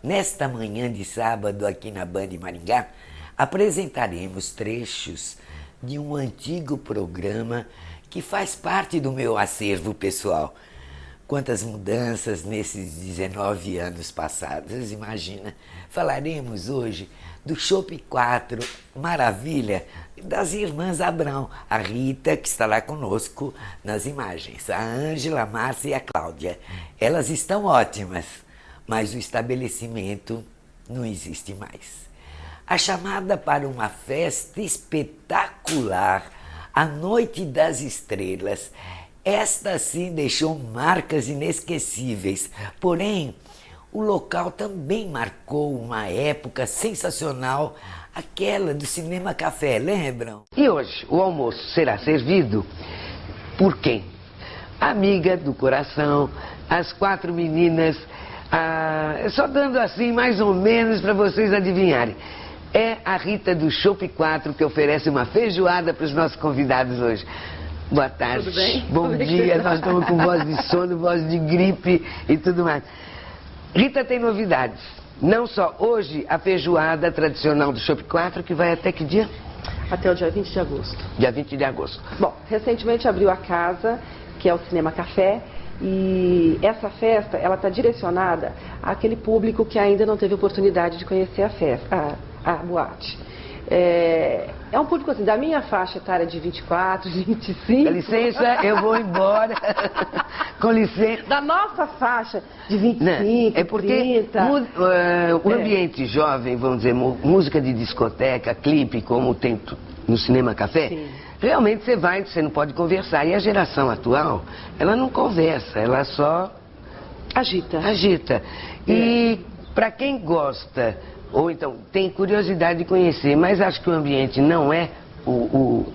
Nesta manhã de sábado, aqui na Band Maringá, apresentaremos trechos de um antigo programa que faz parte do meu acervo pessoal. Quantas mudanças nesses 19 anos passados, imagina. Falaremos hoje do Chopp 4, maravilha, das irmãs Abrão, a Rita, que está lá conosco nas imagens, a Ângela, a Márcia e a Cláudia. Elas estão ótimas, mas o estabelecimento não existe mais. A chamada para uma festa espetacular, a Noite das Estrelas, esta sim deixou marcas inesquecíveis, porém, o local também marcou uma época sensacional, aquela do Cinema Café, lembram? E hoje o almoço será servido por quem? Amiga do coração, as 4 meninas, só dando assim mais ou menos para vocês adivinharem. É a Rita do Chopp 4 que oferece uma feijoada para os nossos convidados hoje. Boa tarde. Tudo bem? Bom dia, nós estamos com voz de sono, voz de gripe e tudo mais. Rita tem novidades. Não só hoje a feijoada tradicional do Chopp 4, que vai até que dia? Até o dia 20 de agosto. Dia 20 de agosto. Bom, recentemente abriu a casa, que é o Cinema Café, e essa festa, ela está direcionada àquele público que ainda não teve oportunidade de conhecer a festa, a boate. É um público assim, da minha faixa etária de 24, 25. Com licença, eu vou embora. Com licença. Da nossa faixa de 25, não, é porque 30. O ambiente jovem, vamos dizer, música de discoteca, clipe, como tem no Cinema Café, sim, realmente você não pode conversar. E a geração atual, ela não conversa, ela só agita. E para quem gosta, ou então tem curiosidade de conhecer, mas acho que o ambiente não é o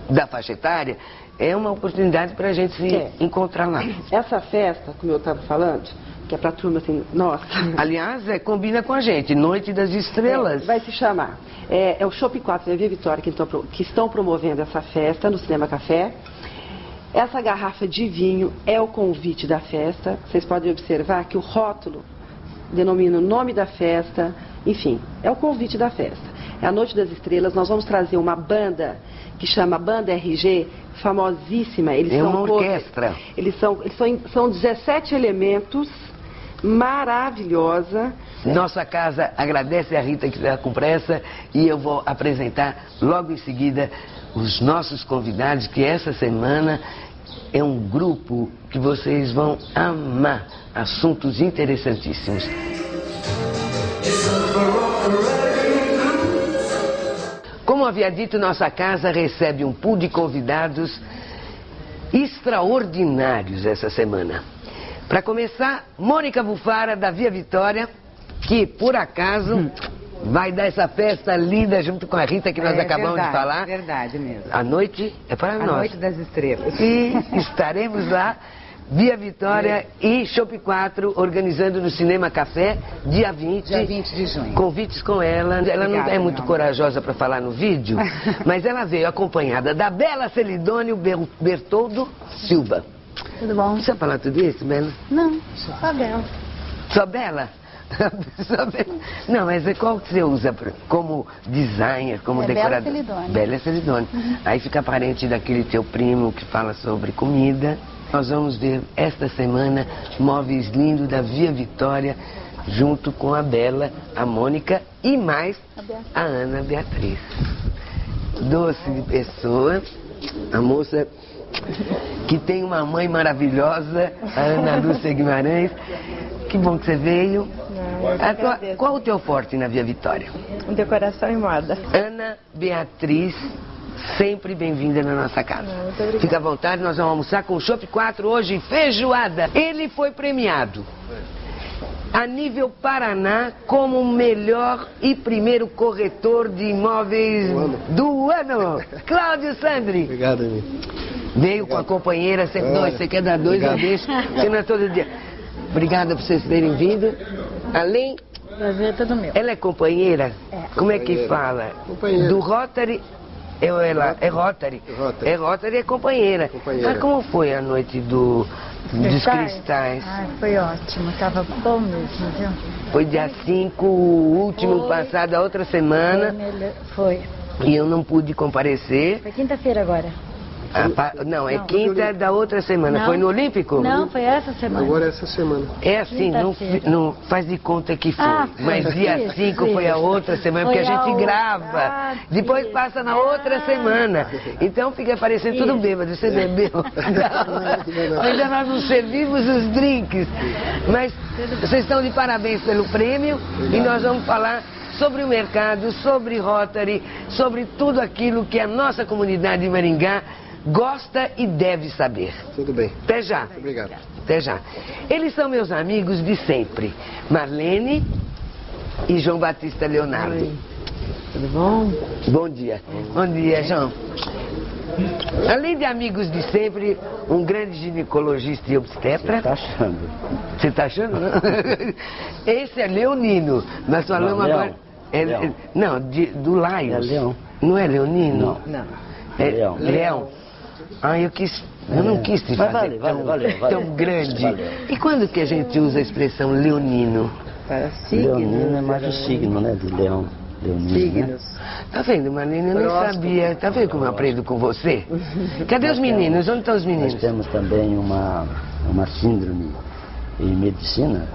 da faixa etária, é uma oportunidade para a gente se encontrar lá. Essa festa, como eu estava falando, que é para a turma assim, nossa. Aliás, combina com a gente, Noite das Estrelas. Vai se chamar. É o Chopp 4 e a Via Vitória que estão promovendo essa festa no Cinema Café. Essa garrafa de vinho é o convite da festa. Vocês podem observar que o rótulo denomina o nome da festa, enfim, é o convite da festa. É a Noite das Estrelas, nós vamos trazer uma banda que chama Banda RG, famosíssima. Eles é são uma orquestra. São 17 elementos, maravilhosa. Nossa casa agradece a Rita que está com pressa e eu vou apresentar logo em seguida os nossos convidados, que essa semana é um grupo que vocês vão amar, assuntos interessantíssimos. Como havia dito, nossa casa recebe um pool de convidados extraordinários essa semana. Para começar, Mônica Bufara, da Via Vitória, que por acaso vai dar essa festa linda junto com a Rita que nós acabamos de falar. É verdade mesmo. A noite é para nós. A Noite das Estrelas. E estaremos lá, Via Vitória e Chopp 4, organizando no Cinema Café, dia 20. Dia 20 de junho. Convites com ela. Ela não é muito corajosa para falar no vídeo, mas ela veio acompanhada da Bela Celidônio Bertoldo Silva. Tudo bom? Precisa falar tudo isso, Bela? Não, só Bela. Só Bela? Não, mas qual que você usa como designer, como decorador? Bela Celidônio. Bela Celidônio. Aí fica parente daquele teu primo que fala sobre comida. Nós vamos ver esta semana móveis lindos da Via Vitória, junto com a Bela, a Mônica e mais a Ana Beatriz. Doce de pessoa, a moça que tem uma mãe maravilhosa, a Ana Lúcia Guimarães. Que bom que você veio. Qual o teu forte na Via Vitória? Decoração e moda. Ana Beatriz, sempre bem-vinda na nossa casa. Muito obrigada. Fica à vontade, nós vamos almoçar com o Chopp 4 hoje, feijoada. Ele foi premiado a nível Paraná como o melhor e primeiro corretor de imóveis do ano. Cláudio Sandri. Obrigado, Emi. Veio com a companheira, sempre dois. Você quer dar dois, eu deixo, porque não é todo dia. Obrigada por vocês terem vindo. Além... Prazer é todo meu. Ela é companheira? Como é que fala? Companheira. Do Rotary? É Rotary? Rotary. É Rotary, é companheira. Companheira. Mas como foi a noite do dos cristais. Ai, foi ótimo, tava bom mesmo, viu? Foi dia 5, o último passado, a outra semana. Foi. E eu não pude comparecer. Foi quinta-feira agora. Não, é quinta da outra semana. Não. Foi no Olímpico? Não, foi essa semana. Agora é essa semana. É assim, não faz de conta que foi. Foi. Mas dia 5 foi a outra semana, porque a gente grava. Depois passa na outra semana. Então fica parecendo tudo bêbado. Você bebeu? Não. Ainda nós não servimos os drinks. Mas vocês estão de parabéns pelo prêmio. E nós vamos falar sobre o mercado, sobre Rotary, sobre tudo aquilo que a nossa comunidade de Maringá gosta e deve saber. Tudo bem. Até já. Muito obrigado. Até já. Eles são meus amigos de sempre. Marlene e João Batista Leonardo. Oi. Tudo bom? Bom dia. Bom dia, João. Além de amigos de sempre, um grande ginecologista e obstetra. Você tá achando? Você tá achando? Esse é leonino. Nós falamos Não, agora... Leão. Não, do Laios. É leão. Não é leonino? Não. É Leão. Leão. Ah, eu não quis te Mas fazer valeu. tão grande. Valeu. E quando que a gente usa a expressão leonino? Para signos. Leonino é mais o signo, né? De leão. Leonino, né? Signos. Tá vendo, Marlene? Eu nem Horóscopo. sabia. Tá vendo como eu aprendo com você? Cadê os meninos? Onde estão os Nós meninos? temos também uma síndrome em medicina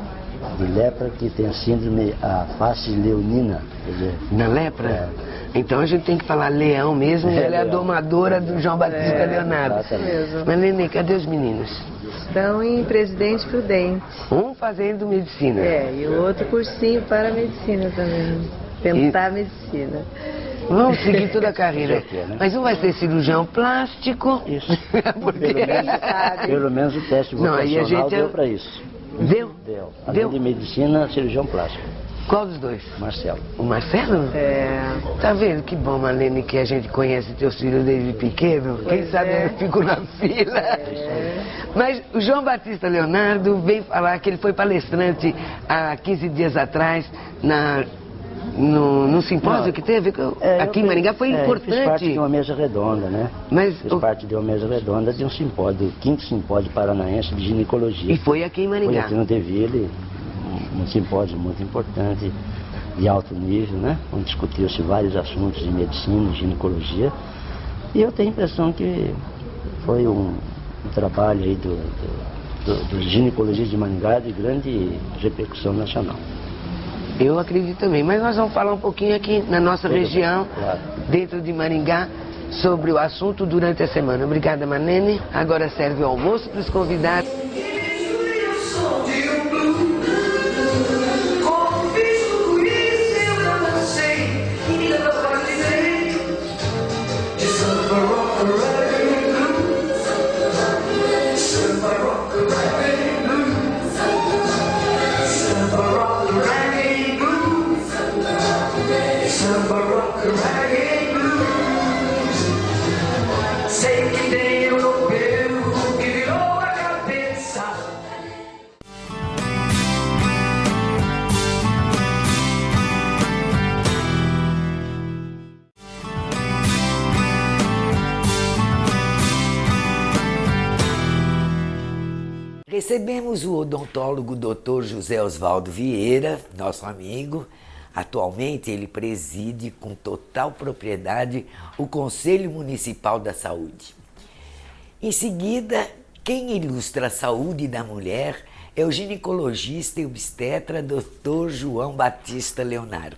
de lepra que tem a síndrome a face leonina. Quer dizer, Na lepra? Então a gente tem que falar leão mesmo. Ela é a leão. domadora do João Batista Leonardo. exatamente. Marlene, cadê os meninos? Estão em Presidente Prudente. Um fazendo medicina. E o outro cursinho para medicina também. Tentar medicina. Vamos seguir toda a carreira. Já que é, né? Mas um vai ser cirurgião plástico. Isso. Porque... Pelo menos o teste Não, aí a vocacional gente- deu para isso. Deu? Deu. Além de medicina, cirurgião plástico. Qual dos dois? Marcelo. O Marcelo? Tá vendo que bom, Marlene, que a gente conhece teus filhos desde pequeno? Quem sabe eu fico na fila. Mas o João Batista Leonardo veio falar que ele foi palestrante há 15 dias atrás num simpósio que teve aqui em Maringá. Foi Fiz parte importante. de uma mesa redonda, né? Mas Fiz parte de uma mesa redonda de um simpósio, do 5º Simpósio Paranaense de Ginecologia. E foi aqui em Foi Maringá. aqui no Deville, um simpósio muito importante, de alto nível, né? Onde discutiu-se vários assuntos de medicina, de ginecologia. E eu tenho a impressão que foi um trabalho aí do ginecologia de Maringá de grande repercussão nacional. Eu acredito também, mas nós vamos falar um pouquinho aqui na nossa Tudo bem, região, claro. dentro de Maringá, sobre o assunto durante a semana. Obrigada, Marlene. Agora serve o almoço para os convidados. Recebemos o odontólogo Dr. José Osvaldo Vieira, nosso amigo. Atualmente ele preside com total propriedade o Conselho Municipal da Saúde. Em seguida, quem ilustra a saúde da mulher é o ginecologista e obstetra Dr. João Batista Leonardo.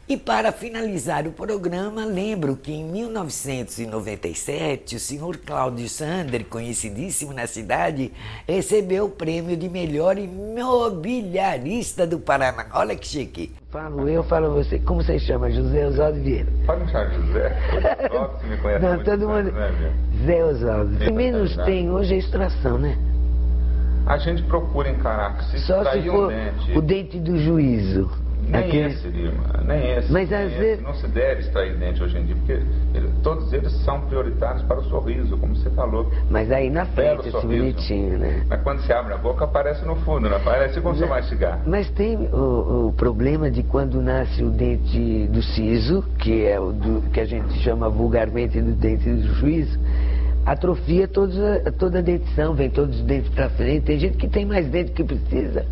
E para finalizar o programa, lembro que em 1997, o senhor Cláudio Sander, conhecidíssimo na cidade, recebeu o prêmio de melhor imobiliarista do Paraná. Olha que chique. Falo eu, falo você. Como você chama? José Osvaldo Vieira. Pode me chamar de José. Óbvio que me conhece Não, muito todo bem, mundo... né, meu? Zé Osvaldo. O que menos tem hoje é extração, né? A gente procura encarar que se Só se extrair for um dente, o dente do juízo. nem Aquele- esse, Lima, nem esse. Mas nem às esse. vezes- Não se deve extrair dente hoje em dia, porque todos eles são prioritários para o sorriso, como você falou. Mas aí na Belo frente, esse sorriso. bonitinho, né? Mas quando você abre a boca, aparece no fundo, não aparece como você mastigar. Mas tem o problema de quando nasce o dente do siso, que é o que a gente chama vulgarmente do dente do juízo, atrofia toda a dentição, vem todos os dentes para frente. Tem gente que tem mais dente que precisa.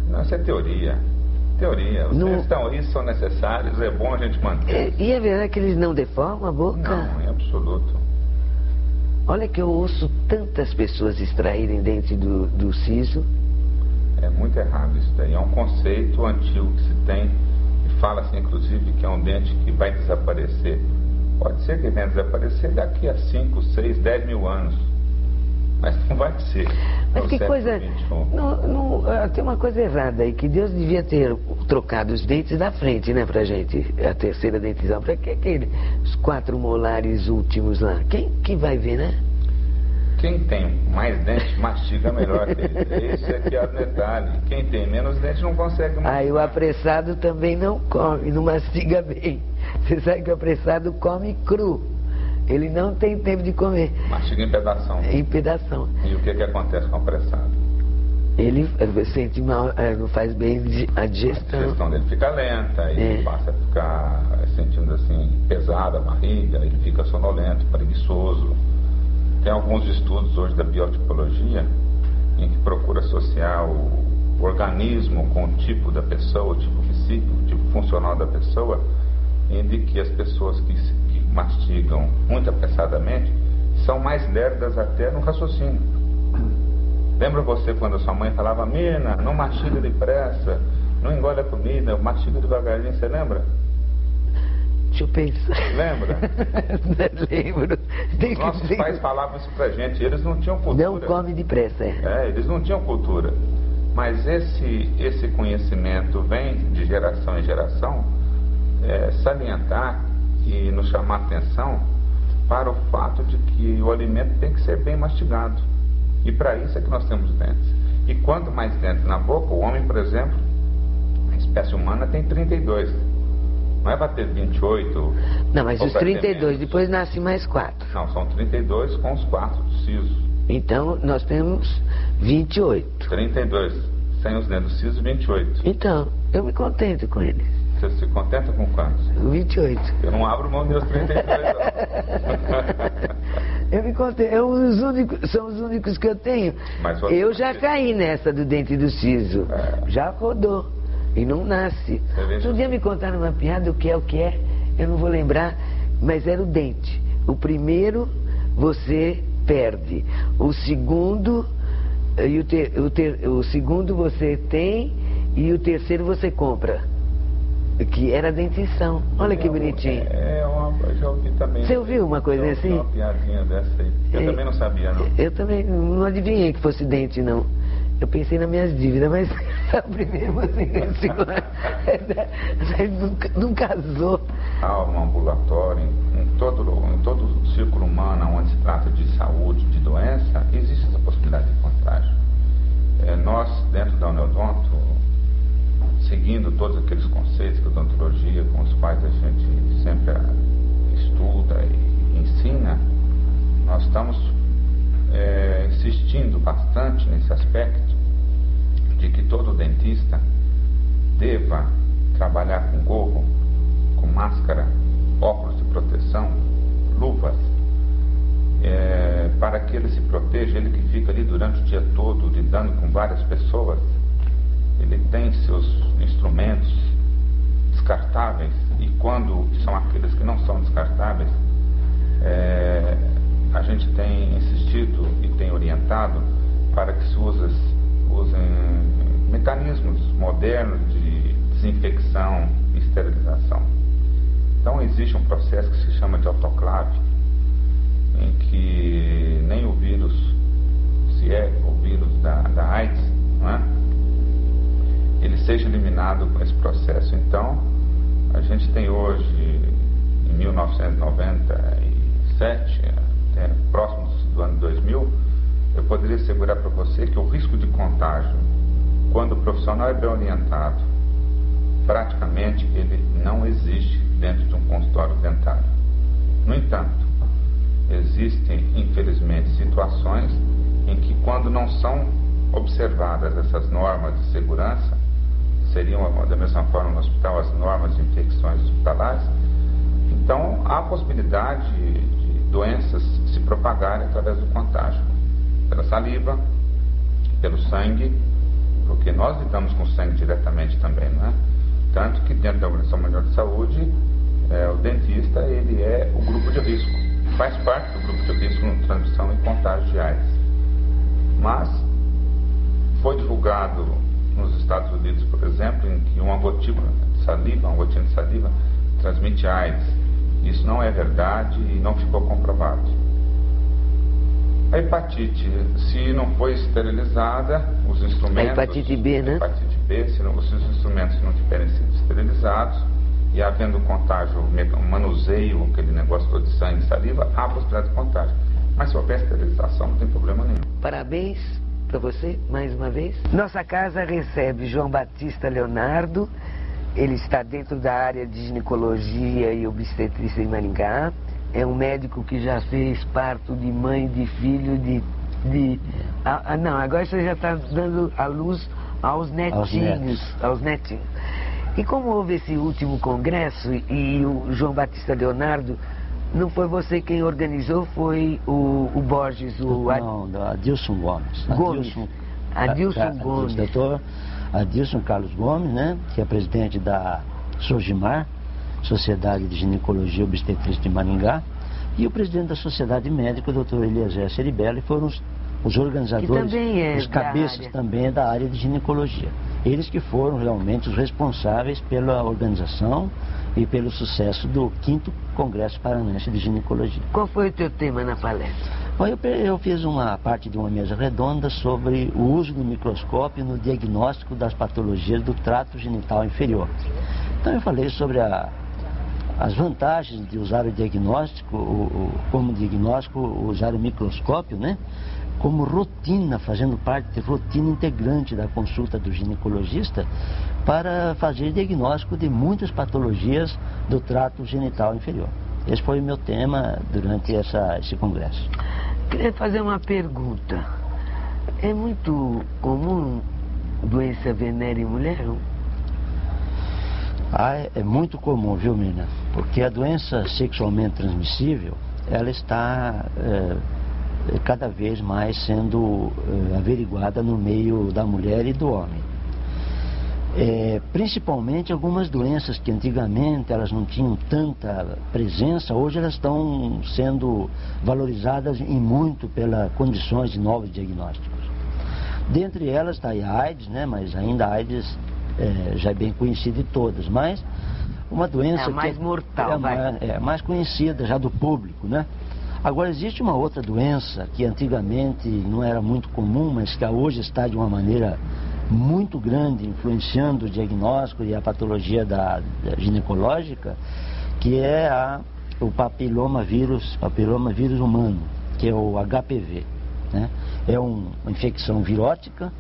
Não, isso é teoria. Teoria. Os dentes estão aí, são necessários, é bom a gente manter. E é verdade que eles não deformam a boca? Não, em absoluto. Olha que eu ouço tantas pessoas extraírem dente do siso. É muito errado isso daí. É um conceito antigo que se tem, e fala-se inclusive que é um dente que vai desaparecer. Pode ser que venha desaparecer daqui a 5, 6, 10 mil anos. Mas não vai ser. Mas que coisa... tem uma coisa errada aí, que Deus devia ter trocado os dentes da frente, né, pra gente, a terceira dentição. Pra que os 4 molares últimos lá? Quem que vai ver, né? Quem tem mais dentes mastiga melhor. Esse aqui é o detalhe. Quem tem menos dentes não consegue mastigar. Aí o apressado também não come, não mastiga bem. Você sabe que o apressado come cru. Ele não tem tempo de comer. Mastiga em pedação. Em pedação. E o que acontece com o apressado? Ele sente mal, não faz bem a digestão. A digestão dele fica lenta, ele passa a ficar sentindo assim, pesada a barriga, ele fica sonolento, preguiçoso. Tem alguns estudos hoje da biotipologia em que procura associar o organismo com o tipo da pessoa, o tipo físico, o tipo funcional da pessoa, em que as pessoas que mastigam muito apressadamente são mais lerdas até no raciocínio. Lembra você quando a sua mãe falava: Mina, não mastiga depressa, não engole a comida, mastiga devagarinho, você lembra? Deixa eu pensar. Lembra? Lembro. Os nossos pais falavam isso pra gente, eles não tinham cultura. Não come depressa. Eles não tinham cultura. Mas esse conhecimento vem de geração em geração, salientar e nos chamar a atenção para o fato de que o alimento tem que ser bem mastigado. E para isso é que nós temos dentes. E quanto mais dentes na boca, o homem, por exemplo, a espécie humana tem 32. Não é para ter 28. Não, mas os 32, depois nasce mais 4. Não, são 32 com os 4 do siso. Então, nós temos 28. 32. Sem os dentes do siso, 28. Então, eu me contento com eles. Você se contenta com quantos? 28. Eu não abro mão dos meus 32, não. Eu me contento. São os únicos que eu tenho. Mas eu já caí nessa do dente do siso. Já rodou. E não nasce. Um dia me contaram uma piada, o que é, eu não vou lembrar, mas era o dente. O primeiro você perde. O segundo, o segundo você tem e o terceiro você compra. Que era a dentição. Olha que bonitinho. Eu já ouvi também. Você ouviu uma coisa assim? Uma piadinha dessa aí. Eu também não sabia, não. Eu também não adivinhei que fosse dente, não. Eu pensei nas minhas dívidas, mas o primeiro você ganhou. Não casou. Há um ambulatório, em todo o círculo humano, onde se trata de saúde, de doença, existe essa possibilidade de contágio. Nós, dentro da Uniodonto, seguindo todos aqueles conceitos da odontologia com os quais a gente sempre estuda e ensina, nós estamos insistindo bastante nesse aspecto de que todo dentista deva trabalhar com gorro, com máscara, óculos de proteção, luvas, para que ele se proteja, ele que fica ali durante o dia todo lidando com várias pessoas, ele tem seus instrumentos descartáveis, e quando são aqueles que não são descartáveis, a gente tem insistido e tem orientado para que se usem mecanismos modernos de desinfecção e esterilização. Então existe um processo que se chama de autoclave, em que nem o vírus, se é o vírus da AIDS, não é? Ele seja eliminado com esse processo. Então, a gente tem hoje, em 1997, próximos do ano 2000, eu poderia assegurar para você que o risco de contágio, quando o profissional é bem orientado, praticamente ele não existe dentro de um consultório dentário. No entanto, existem, infelizmente, situações em que, quando não são observadas essas normas de segurança, seriam, da mesma forma, no hospital, as normas de infecções hospitalares, então há a possibilidade doenças se propagarem através do contágio, pela saliva, pelo sangue, porque nós lidamos com o sangue diretamente também, não é? Tanto que dentro da Organização Mundial de Saúde, o dentista, ele é o grupo de risco, faz parte do grupo de risco na transmissão e contágio de AIDS. Mas foi divulgado nos Estados Unidos, por exemplo, em que uma gotinha de saliva transmite AIDS. Isso não é verdade e não ficou comprovado. A hepatite, se não foi esterilizada, os instrumentos... A hepatite B, né? A hepatite B, se os instrumentos não tiverem sido esterilizados e havendo contágio, manuseio, aquele negócio todo de sangue e saliva, há possibilidade de contágio. Mas se houver esterilização, não tem problema nenhum. Parabéns para você, mais uma vez. Nossa casa recebe João Batista Leonardo. Ele está dentro da área de ginecologia e obstetrícia em Maringá. É um médico que já fez parto de mãe, de filho, não, agora você já está dando a luz aos netinhos. E como houve esse último congresso e o João Batista Leonardo, não foi você quem organizou, foi o Borges, Não, Adilson Gomes. Adilson Gomes. Doutor Adilson Carlos Gomes, né, que é presidente da SOGIMAR, Sociedade de Ginecologia e Obstetrícia de Maringá, e o presidente da Sociedade Médica, o doutor Eliezer Ceribelli, foram os organizadores, os cabeças também da área de ginecologia. Eles que foram realmente os responsáveis pela organização e pelo sucesso do 5º Congresso Paranense de Ginecologia. Qual foi o teu tema na palestra? Bom, eu fiz uma parte de uma mesa redonda sobre o uso do microscópio no diagnóstico das patologias do trato genital inferior. Então eu falei sobre as vantagens de usar o diagnóstico, como diagnóstico, usar o microscópio, né? Como rotina, fazendo parte de rotina integrante da consulta do ginecologista para fazer diagnóstico de muitas patologias do trato genital inferior. Esse foi o meu tema durante esse congresso. Queria fazer uma pergunta. É muito comum doença venérea em mulher? É muito comum, viu, Mina? Porque a doença sexualmente transmissível, ela está cada vez mais sendo averiguada no meio da mulher e do homem. Principalmente algumas doenças que antigamente elas não tinham tanta presença, hoje elas estão sendo valorizadas em muito pelas condições de novos diagnósticos. Dentre elas está a AIDS, né? Mas ainda a AIDS já é bem conhecida de todas, mas uma doença mais mortal, é mais conhecida já do público, né? Agora existe uma outra doença que antigamente não era muito comum, mas que hoje está de uma maneira muito grande, influenciando o diagnóstico e a patologia da ginecológica, que é o papilomavírus humano, que é o HPV, né? É uma infecção virótica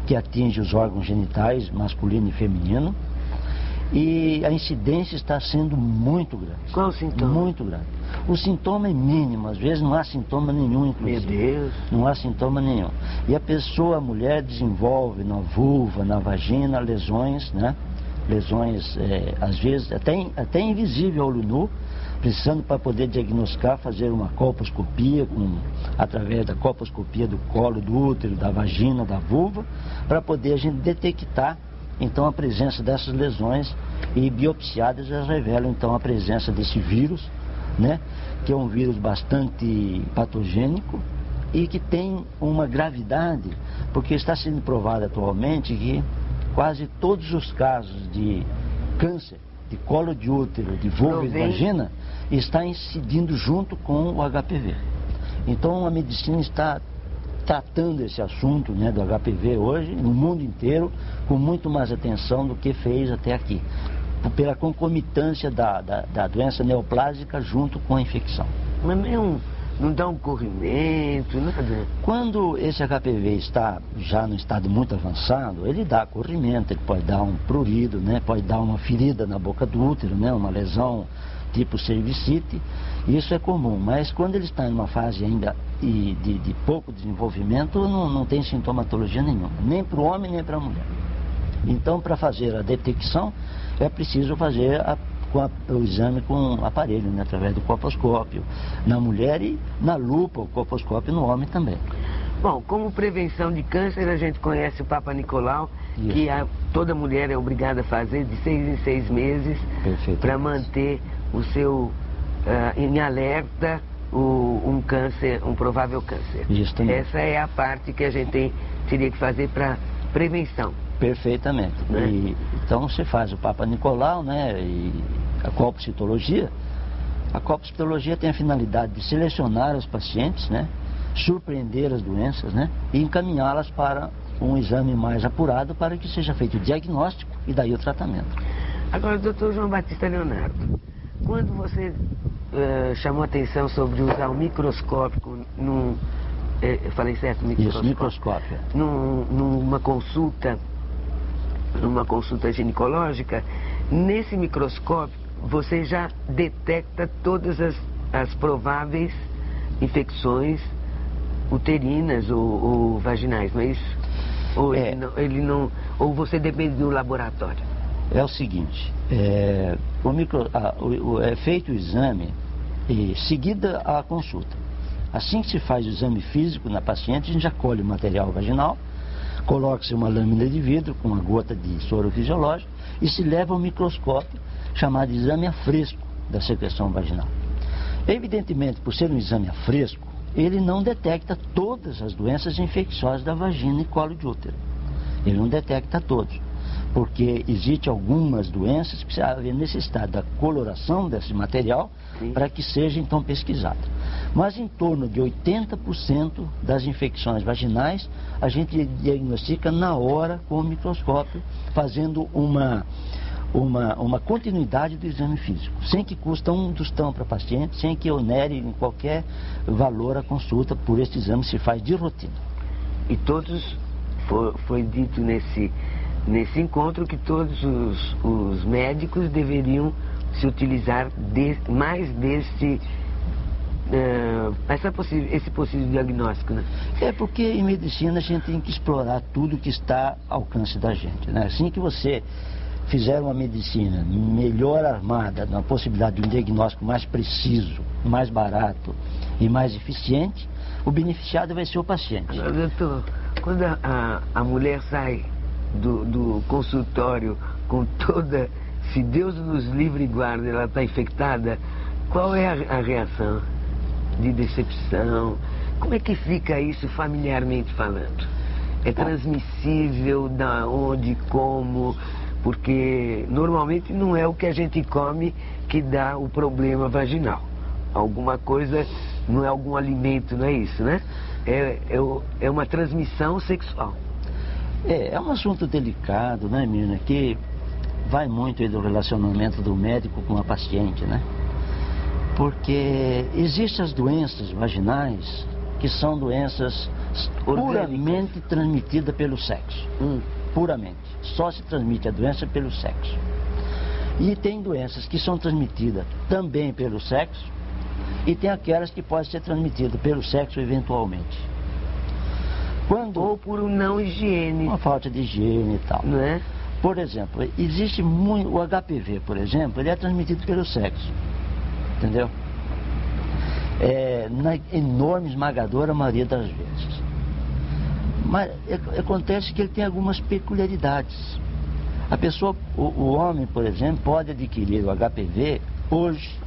que atinge os órgãos genitais masculino e feminino, e a incidência está sendo muito grande. Qual o sintoma? Muito grande. O sintoma é mínimo, às vezes não há sintoma nenhum, inclusive. Meu Deus! Não há sintoma nenhum. E a mulher desenvolve na vulva, na vagina, lesões, né? Lesões, às vezes, até invisível ao olho nu, precisando para poder diagnosticar, fazer uma colposcopia, através da colposcopia do colo, do útero, da vagina, da vulva, para poder a gente detectar então a presença dessas lesões, e biopsiadas elas revelam então a presença desse vírus, né, que é um vírus bastante patogênico e que tem uma gravidade, porque está sendo provado atualmente que quase todos os casos de câncer de colo de útero, de vulva e de vagina está incidindo junto com o HPV. Então a medicina está tratando esse assunto, né, do HPV hoje, no mundo inteiro, com muito mais atenção do que fez até aqui, pela concomitância da doença neoplásica junto com a infecção. Mas não dá um corrimento, nada? Quando esse HPV está já no estado muito avançado, ele dá corrimento, ele pode dar um prurido, né, pode dar uma ferida na boca do útero, né, uma lesão tipo cervicite, isso é comum, mas quando ele está em uma fase ainda de pouco desenvolvimento, não tem sintomatologia nenhuma, nem para o homem nem para a mulher. Então, para fazer a detecção, é preciso fazer a o exame com aparelho, né, através do colposcópio na mulher e na lupa, o colposcópio no homem também. Bom, como prevenção de câncer, a gente conhece o Papa Nicolau, que toda mulher é obrigada a fazer de 6 em 6 meses para manter o seu em alerta um câncer, um provável câncer. Isso também. Essa é a parte que a gente teria que fazer para prevenção. Perfeitamente. Né? Então você faz o Papa Nicolau, né, e a colpocitologia. A colpocitologia tem a finalidade de selecionar os pacientes, né, surpreender as doenças, né, e encaminhá-las para um exame mais apurado para que seja feito o diagnóstico e daí o tratamento. Agora, doutor João Batista Leonardo, quando você chamou a atenção sobre usar o microscópio eu falei certo? Isso, microscópio. Numa consulta ginecológica, nesse microscópio você já detecta todas as prováveis infecções uterinas ou vaginais, não é isso? Ou você depende do laboratório? É o seguinte, é feito o exame e seguida a consulta. Assim que se faz o exame físico na paciente, a gente já colhe o material vaginal, coloca-se uma lâmina de vidro com uma gota de soro fisiológico e se leva ao microscópio chamado de exame a fresco da secreção vaginal. Evidentemente, por ser um exame a fresco, ele não detecta todas as doenças infecciosas da vagina e colo de útero. Ele não detecta todos, porque existem algumas doenças que precisa haver necessidade da coloração desse material para que seja então pesquisado. Mas em torno de 80% das infecções vaginais a gente diagnostica na hora com o microscópio, fazendo uma continuidade do exame físico, sem que custa um tostão para a paciente, sem que onere em qualquer valor a consulta por este exame, se faz de rotina. E todos, foi dito nesse encontro que todos os médicos deveriam se utilizar mais esse possível diagnóstico, né? É porque em medicina a gente tem que explorar tudo que está ao alcance da gente, né? Assim que você fizer uma medicina melhor armada, na possibilidade de um diagnóstico mais preciso, mais barato e mais eficiente, o beneficiado vai ser o paciente. Agora, doutor, quando a mulher sai do consultório com toda, se Deus nos livre e guarde, ela está infectada, qual é a reação? De decepção? Como é que fica isso familiarmente falando? É transmissível? Da onde? Como? Porque normalmente não é o que a gente come que dá o problema vaginal. Alguma coisa, não é algum alimento, não é isso, né? É uma transmissão sexual. É um assunto delicado, né, Mirna? Que vai muito aí do relacionamento do médico com a paciente, né? Porque existem as doenças vaginais que são doenças puramente transmitidas pelo sexo. Puramente. Só se transmite a doença pelo sexo. E tem doenças que são transmitidas também pelo sexo e tem aquelas que podem ser transmitidas pelo sexo eventualmente. Ou por não higiene. Uma falta de higiene e tal. Não é? Por exemplo, existe muito, o HPV, por exemplo, ele é transmitido pelo sexo. Entendeu? Na enorme, esmagadora maioria das vezes. Mas acontece que ele tem algumas peculiaridades. A pessoa, o homem, por exemplo, pode adquirir o HPV hoje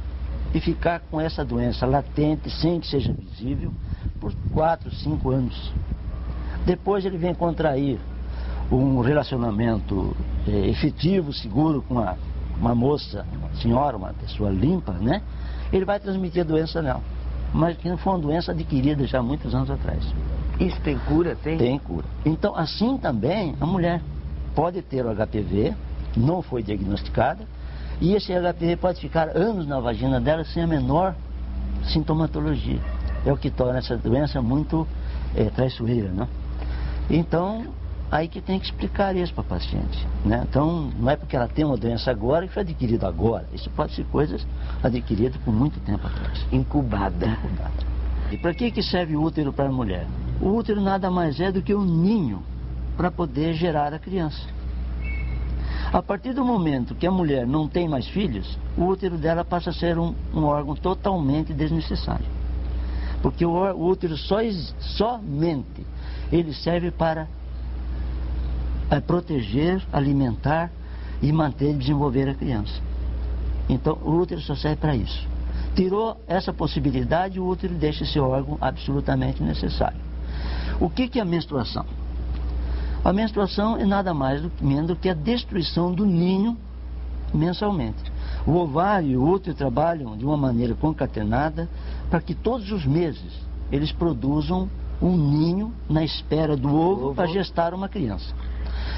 e ficar com essa doença latente, sem que seja visível, por 4, 5 anos. Depois ele vem contrair um relacionamento efetivo, seguro com uma moça, uma senhora, uma pessoa limpa, né? Ele vai transmitir a doença nela. Mas que não foi uma doença adquirida já há muitos anos atrás. Isso tem cura? Tem cura. Então, assim também, a mulher pode ter o HPV, não foi diagnosticada, e esse HPV pode ficar anos na vagina dela sem a menor sintomatologia. É o que torna essa doença muito traiçoeira, né? Então, aí que tem que explicar isso para a paciente, né? Então, não é porque ela tem uma doença agora que foi adquirida agora. Isso pode ser coisas adquiridas por muito tempo atrás. Incubada. E para que serve o útero para a mulher? O útero nada mais é do que um ninho para poder gerar a criança. A partir do momento que a mulher não tem mais filhos, o útero dela passa a ser um órgão totalmente desnecessário. Porque o útero somente ele serve para proteger, alimentar e manter e desenvolver a criança. Então o útero só serve para isso. Tirou essa possibilidade, o útero deixa esse órgão absolutamente necessário. O que é a menstruação? A menstruação é nada mais menos do que a destruição do ninho mensalmente. O ovário e o útero trabalham de uma maneira concatenada para que todos os meses eles produzam um ninho na espera do ovo para gestar uma criança.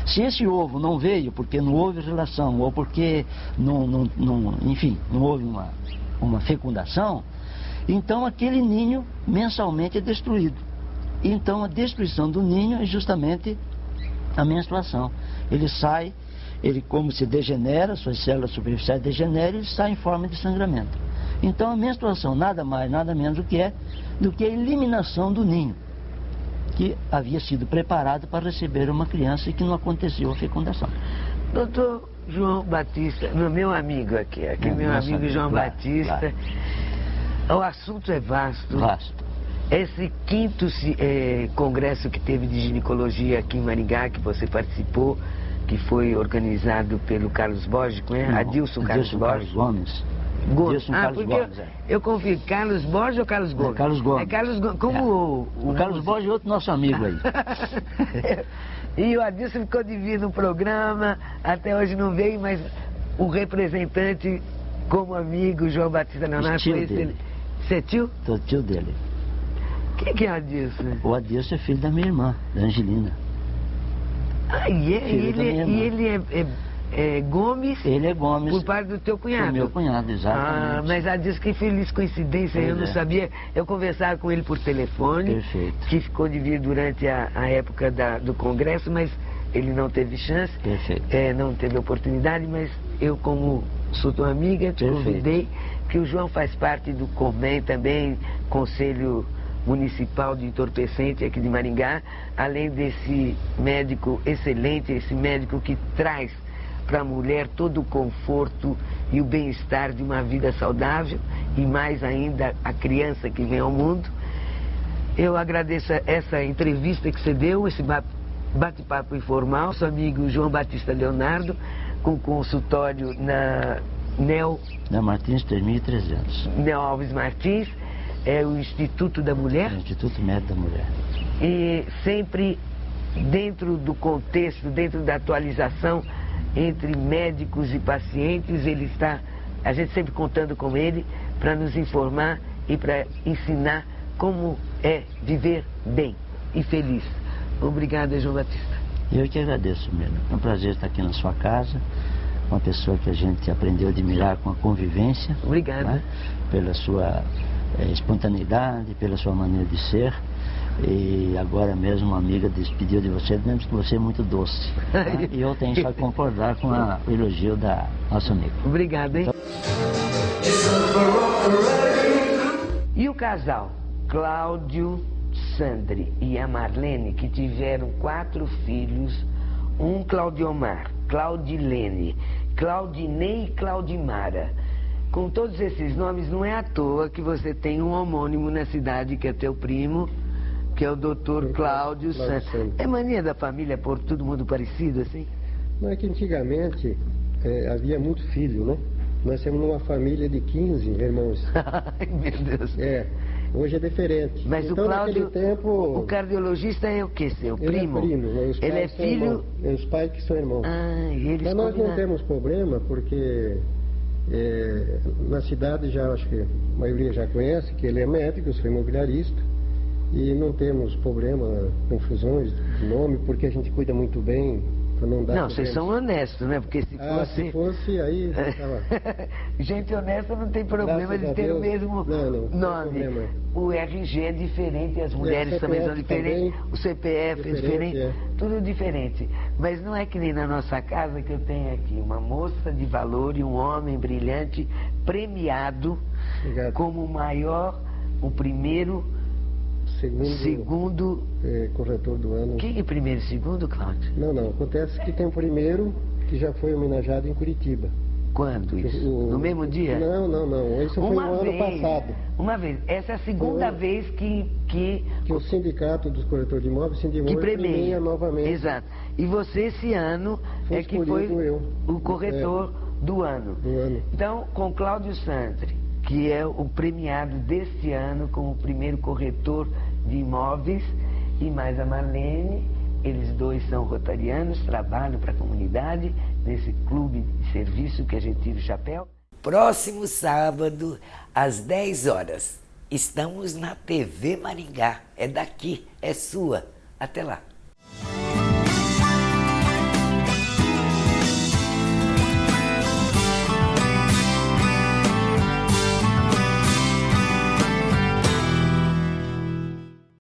Se esse ovo não veio porque não houve relação ou porque enfim, não houve uma fecundação, então aquele ninho mensalmente é destruído. Então a destruição do ninho é justamente a menstruação. Ele sai, ele como se degenera, suas células superficiais degeneram e sai em forma de sangramento. Então a menstruação nada mais, nada menos do que a eliminação do ninho, que havia sido preparado para receber uma criança e que não aconteceu a fecundação. Doutor João Batista, meu amigo aqui meu amigo João Batista, o assunto é vasto. Esse 5º congresso que teve de ginecologia aqui em Maringá, que você participou, que foi organizado pelo Carlos Borges, Adilson Carlos Gomes. Carlos Gomes, eu confio, Carlos Borges ou Carlos Gomes? Carlos Gomes. Carlos Gomes. Como o Carlos Borges é outro nosso amigo aí. E o Adilson ficou de vir no programa, até hoje não veio, mas o representante, como amigo, João Batista Leonardo, foi esse. Você é tio? Sou tio dele. Quem é o Adilson? O Adilson é filho da minha irmã, da Angelina. E ele é Gomes? Ele é Gomes. Por parte do teu cunhado? Do meu cunhado, exatamente. Mas Adilson, que feliz coincidência, eu não sabia. Eu conversava com ele por telefone. Perfeito. Que ficou de vir durante a época do congresso, mas ele não teve chance. Perfeito. Não teve oportunidade, mas eu, como sou tua amiga, te convidei, que o João faz parte do COMEN também, Conselho Municipal de Entorpecente aqui de Maringá, além desse médico excelente, esse médico que traz para a mulher todo o conforto e o bem-estar de uma vida saudável e mais ainda a criança que vem ao mundo. Eu agradeço essa entrevista que você deu, esse bate-papo informal, seu amigo João Batista Leonardo, com consultório na Martins 3300. Neo Alves Martins. É o Instituto da Mulher? É o Instituto Médico da Mulher. E sempre dentro do contexto, dentro da atualização entre médicos e pacientes, a gente sempre contando com ele para nos informar e para ensinar como é viver bem e feliz. Obrigada, João Batista. Eu que agradeço mesmo. É um prazer estar aqui na sua casa, uma pessoa que a gente aprendeu a admirar com a convivência. Obrigada. Né? Pela sua espontaneidade, pela sua maneira de ser. E agora mesmo uma amiga despediu de você, dizendo que você é muito doce. Tá? E eu tenho só que concordar com o elogio da nossa amiga. Obrigado, hein? E o casal Cláudio Sandri e a Marlene, que tiveram 4 filhos, um Claudiomar, Claudilene, Claudinei e Claudimara. Com todos esses nomes, não é à toa que você tem um homônimo na cidade, que é teu primo, que é o doutor Cláudio Santos. É mania da família pôr todo mundo parecido assim? Não, é que antigamente havia muito filho, né? Nós temos uma família de 15 irmãos. Ai, meu Deus. Hoje é diferente. Mas então, o Cláudio, tempo, o cardiologista é o quê? Seu primo? Ele é primo, né? Ele é filho? Os pais que são irmãos. Eles Mas nós não temos problema, porque na cidade já acho que a maioria já conhece que ele é médico, eu sou imobiliarista, e não temos problema, confusões de nome, porque a gente cuida muito bem. Não, vocês são honestos, né? Porque se fosse aí... Gente honesta não tem problema de ter o mesmo nome. O RG é diferente, as mulheres também são diferentes, o CPF é diferente, tudo diferente. Mas não é que nem na nossa casa, que eu tenho aqui uma moça de valor e um homem brilhante, premiado como o maior, o primeiro... Segundo corretor do ano. Quem é primeiro e segundo, Cláudio? Não, acontece que tem o primeiro que já foi homenageado em Curitiba. Quando isso? No mesmo dia? Não. Isso foi no ano passado. Uma vez. Essa é a segunda vez que o Sindicato dos Corretores de Imóveis, Sindimor, premia novamente. Exato. E você, esse ano, foi o corretor do ano. Então, com Cláudio Santri, que é o premiado deste ano como o primeiro corretor de imóveis, e mais a Marlene, eles dois são rotarianos, trabalham para a comunidade, nesse clube de serviço que a gente tira o chapéu. Próximo sábado, às 10 horas, estamos na TV Maringá. É daqui, é sua. Até lá.